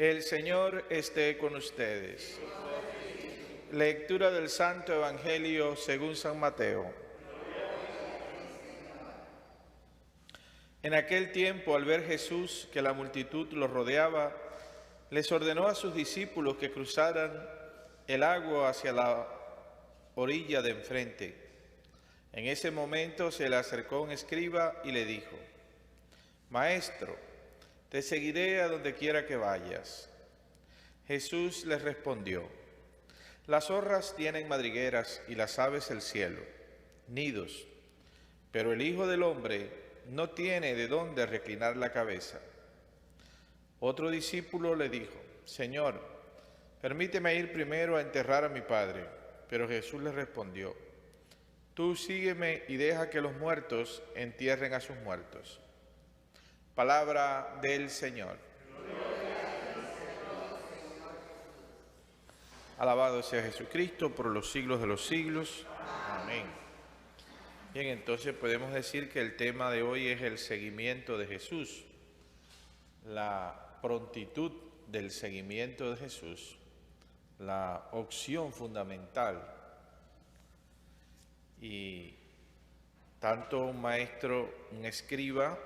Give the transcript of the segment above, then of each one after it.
El Señor esté con ustedes. Lectura del Santo Evangelio según San Mateo. En aquel tiempo, al ver Jesús que la multitud lo rodeaba, les ordenó a sus discípulos que cruzaran el agua hacia la orilla de enfrente. En ese momento se le acercó un escriba y le dijo: Maestro, te seguiré a donde quiera que vayas. Jesús les respondió: Las zorras tienen madrigueras y las aves del cielo, nidos, pero el Hijo del Hombre no tiene de dónde reclinar la cabeza. Otro discípulo le dijo: Señor, permíteme ir primero a enterrar a mi padre. Pero Jesús le respondió: Tú sígueme y deja que los muertos entierren a sus muertos. Palabra del Señor. Alabado sea Jesucristo por los siglos de los siglos. Amén. Bien, entonces podemos decir que el tema de hoy es el seguimiento de Jesús, la prontitud del seguimiento de Jesús, la opción fundamental. Y tanto un maestro, un escriba,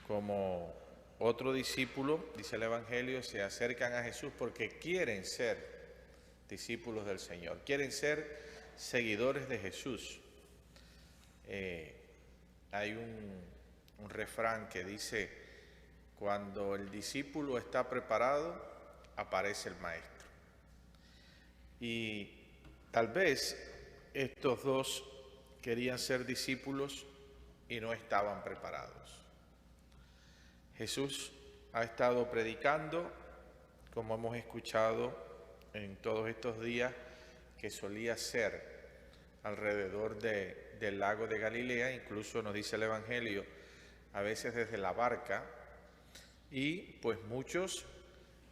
como otro discípulo, dice el Evangelio, se acercan a Jesús porque quieren ser discípulos del Señor, quieren ser seguidores de Jesús. Hay un refrán que dice: cuando el discípulo está preparado, aparece el maestro. Y tal vez estos dos querían ser discípulos y no estaban preparados. Jesús ha estado predicando, como hemos escuchado en todos estos días, que solía ser alrededor del lago de Galilea. Incluso nos dice el Evangelio, a veces desde la barca, y pues muchos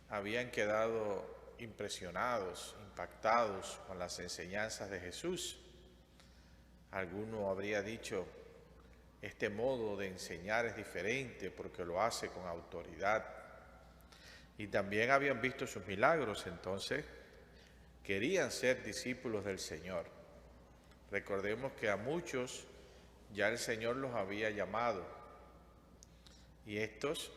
habían quedado impresionados, impactados con las enseñanzas de Jesús. Alguno habría dicho: este modo de enseñar es diferente porque lo hace con autoridad. Y también habían visto sus milagros, entonces querían ser discípulos del Señor. Recordemos que a muchos ya el Señor los había llamado y estos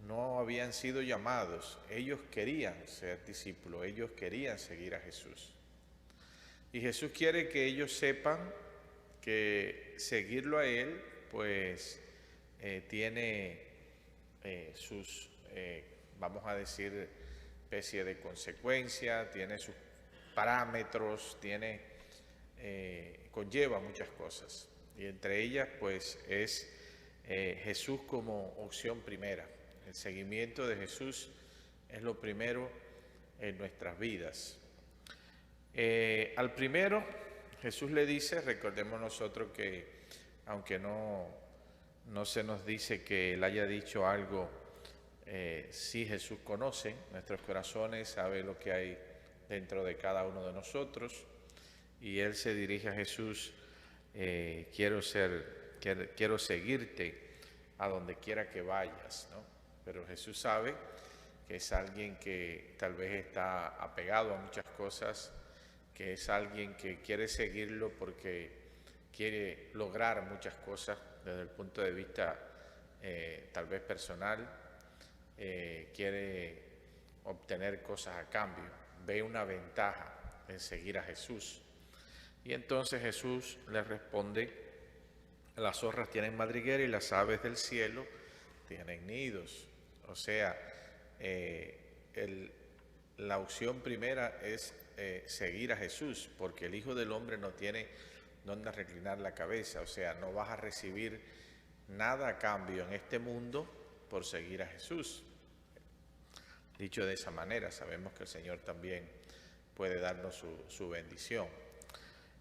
no habían sido llamados. Ellos querían ser discípulos, ellos querían seguir a Jesús. Y Jesús quiere que ellos sepan que seguirlo a Él pues tiene sus, vamos a decir, especie de consecuencia, tiene sus parámetros, conlleva muchas cosas. Y entre ellas pues es Jesús como opción primera. El seguimiento de Jesús es lo primero en nuestras vidas. Al primero, Jesús le dice, recordemos nosotros que aunque no se nos dice que Él haya dicho algo, sí Jesús conoce nuestros corazones, sabe lo que hay dentro de cada uno de nosotros, y Él se dirige a Jesús: quiero seguirte a donde quiera que vayas, ¿no? Pero Jesús sabe que es alguien que tal vez está apegado a muchas cosas, que es alguien que quiere seguirlo porque quiere lograr muchas cosas desde el punto de vista tal vez personal, quiere obtener cosas a cambio, ve una ventaja en seguir a Jesús. Y entonces Jesús le responde: las zorras tienen madriguera y las aves del cielo tienen nidos. O sea, la opción primera es seguir a Jesús, porque el Hijo del Hombre no tiene donde reclinar la cabeza. O sea, no vas a recibir nada a cambio en este mundo por seguir a Jesús. Dicho de esa manera, sabemos que el Señor también puede darnos su bendición.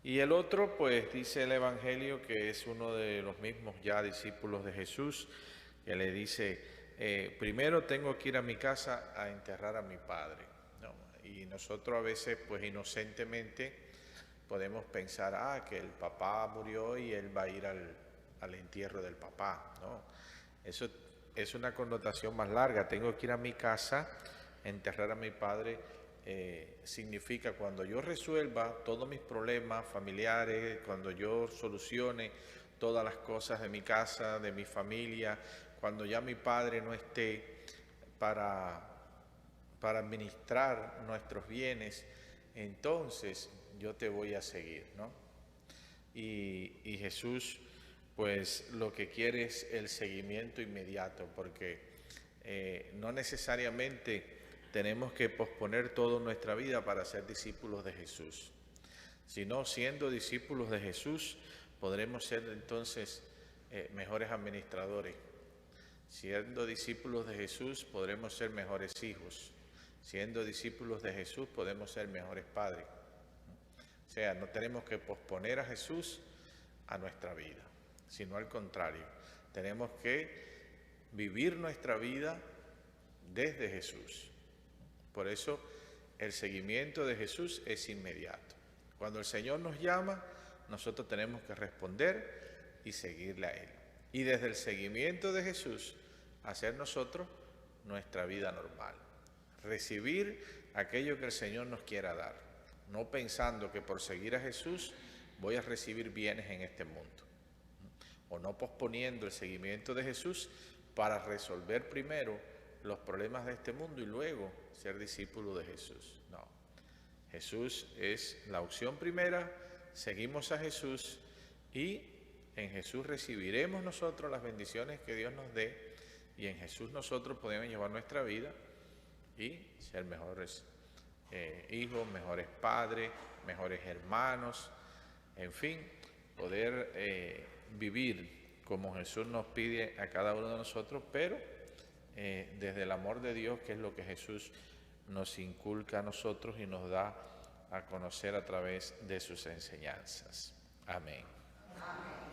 Y el otro, pues dice el Evangelio que es uno de los mismos ya discípulos de Jesús, que le dice: primero tengo que ir a mi casa a enterrar a mi padre, ¿no? Y nosotros a veces, pues inocentemente, podemos pensar que el papá murió y él va a ir al entierro del papá, ¿no? Eso es una connotación más larga. Tengo que ir a mi casa, enterrar a mi padre. Significa cuando yo resuelva todos mis problemas familiares, cuando yo solucione todas las cosas de mi casa, de mi familia, cuando ya mi padre no esté para administrar nuestros bienes, entonces yo te voy a seguir, ¿no? Y Jesús, pues lo que quiere es el seguimiento inmediato, porque no necesariamente tenemos que posponer toda nuestra vida para ser discípulos de Jesús, sino siendo discípulos de Jesús podremos ser entonces mejores administradores. Siendo discípulos de Jesús podremos ser mejores hijos. Siendo discípulos de Jesús podemos ser mejores padres. O sea, no tenemos que posponer a Jesús a nuestra vida, sino al contrario, tenemos que vivir nuestra vida desde Jesús. Por eso el seguimiento de Jesús es inmediato. Cuando el Señor nos llama, nosotros tenemos que responder y seguirle a Él. Y desde el seguimiento de Jesús, hacer nosotros nuestra vida normal. Recibir aquello que el Señor nos quiera dar, no pensando que por seguir a Jesús voy a recibir bienes en este mundo, o no posponiendo el seguimiento de Jesús para resolver primero los problemas de este mundo y luego ser discípulo de Jesús. No, Jesús es la opción primera, seguimos a Jesús y en Jesús recibiremos nosotros las bendiciones que Dios nos dé, y en Jesús nosotros podemos llevar nuestra vida y ser mejores hijos, mejores padres, mejores hermanos, en fin, poder vivir como Jesús nos pide a cada uno de nosotros, pero desde el amor de Dios, que es lo que Jesús nos inculca a nosotros y nos da a conocer a través de sus enseñanzas. Amén. Amén.